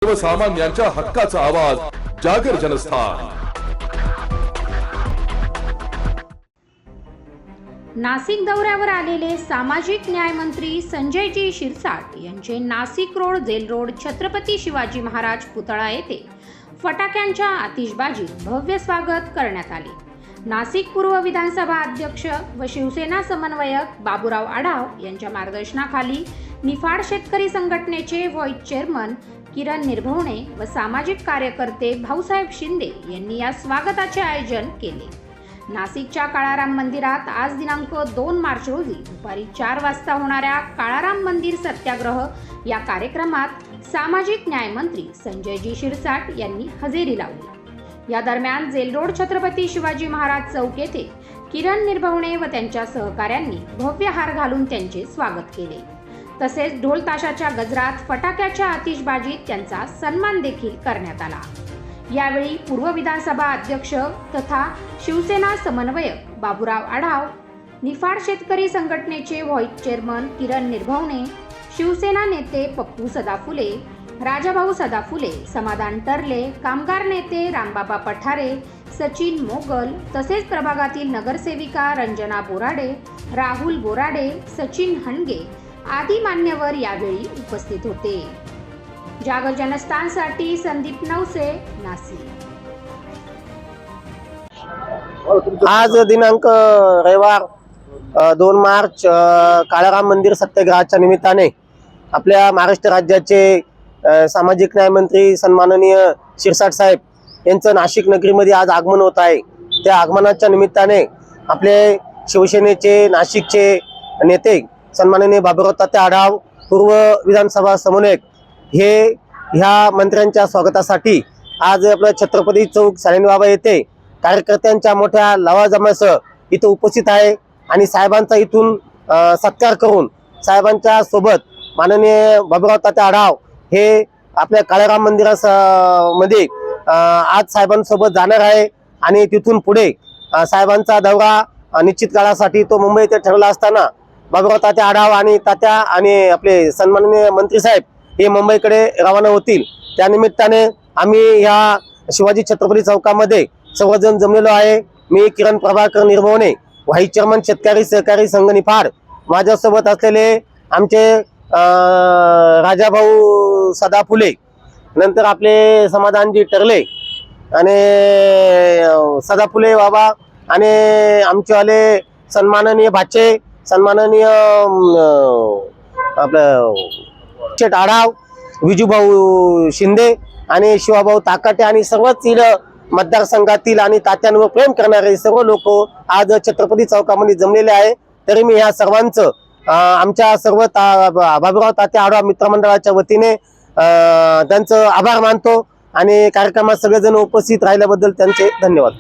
सर्वसामान्यांच्या हक्काचा आवाज जागर जनस्थान। नाशिक दौऱ्यावर आलेले सामाजिक न्याय मंत्री संजयजी शिरसाट यांचे Nashik road jail road Chhatrapati Shivaji Maharaj पुतळा येथे फटाक्यांच्या आतिषबाजीत भव्य स्वागत करण्यात आले। नाशिक पूर्व विधानसभा अध्यक्ष व शिवसेना समन्वयक बाबूराव आढाव यांच्या मार्गदर्शनाखाली निफाड शेतकरी संघटनेचे व्हाईस चेअरमन किरण निर्भवणे व सामाजिक कार्यकर्ते भाऊसाहेब शिंदे यांनी या स्वागताचे आयोजन केले। नाशिकच्या काळाराम मंदिरात आज दिनांक 2 मार्च रोजी दुपारी 4 वाजता होणाऱ्या काळाराम मंदिर सत्याग्रह या कार्यक्रमात सामाजिक न्याय मंत्री संजयजी शिरसाट यांनी हजेरी लावली। या दरम्यान जेल रोड छत्रपती शिवाजी महाराज चौक येथे किरण निर्भवणे व त्यांच्या सहकाऱ्यांनी भव्य हार घालून त्यांचे स्वागत केले। तसेच ढोल ताशाच्या गजरात फटाक्याच्या आतिषबाजीत त्यांचा सन्मान देखील करण्यात आला। यावेळी पूर्व विधानसभा अध्यक्ष तथा शिवसेना समन्वयक बाबूराव आढाव, निफाड शेतकरी संघटनेचे व्हाईस चेअरमन किरण निर्भवणे, शिवसेना नेते पप्पू सदाफुले, राजाभाऊ सदाफुले, समाधान टर्ले, कामगार नेते रामबाबा पठारे, सचिन मोगल तसेच प्रभागातील नगरसेविका रंजना बोराडे, राहुल बोराडे, सचिन हणगे आदी मान्यवर यावेळी उपस्थित होते। जागर जनस्थानसाठी संदीप नवसे, नाशिक। आज दिनांक रविवार 2 मार्च काळाराम मंदिर सत्याग्रहाच्या निमित्ताने आपल्या महाराष्ट्र राज्याचे सामाजिक न्याय मंत्री सन्माननीय शिरसाट साहेब यांचं नाशिक नगरीमध्ये आज आगमन होत आहे। त्या आगमनाच्या निमित्ताने आपले शिवसेनेचे नाशिकचे नेते सन्माननीय बाबूराव तात्या आढाव, पूर्व विधानसभा समन्वयक हे ह्या मंत्र्यांच्या स्वागतासाठी आज आपल्या छत्रपती चौक सालेनबाबा येथे कार्यकर्त्यांच्या मोठ्या लवाजमासह इथं उपस्थित आहे आणि साहेबांचा इथून सत्कार करून साहेबांच्या सोबत माननीय बाबूराव तात्या आढाव हे आपल्या काळाराम मंदिरामध्ये आज साहेबांसोबत जाणार आहे आणि तिथून पुढे साहेबांचा दौरा निश्चित काळासाठी तो मुंबई येथे ठरला असताना बाबूराव तात्या आढाव आणि तात्या आणि आपले सन्माननीय मंत्री साहेब हे मुंबईकडे रवाना होतील। त्या निमित्ताने आम्ही ह्या शिवाजी छत्रपती चौकामध्ये सर्वजण जमलेलो आहे। मी किरण प्रभाकर निर्भवणे, व्हाईस चेअरमन शेतकरी सहकारी संघ निफाड, माझ्यासोबत असलेले आमचे राजाभाऊ सदाफुले, नंतर आपले समाधानजी टर्ले आणि सदाफुले बाबा आणि आमचेवाले सन्माननीय भाचे, सन्माननीय आपलं शेठ आढाव, विजूभाऊ शिंदे आणि शिवाभाऊ ताकाटे आणि सर्वच मतदारसंघातील आणि तात्यांवर प्रेम करणारे सर्व लोक आज छत्रपती चौकामध्ये जमलेले आहे। तरी मी ह्या सर्वांचं आमच्या सर्व बाबूराव तात्या आढाव मित्रमंडळाच्या वतीने त्यांचं आभार मानतो आणि कार्यक्रमात सगळेजण उपस्थित राहिल्याबद्दल त्यांचे धन्यवाद।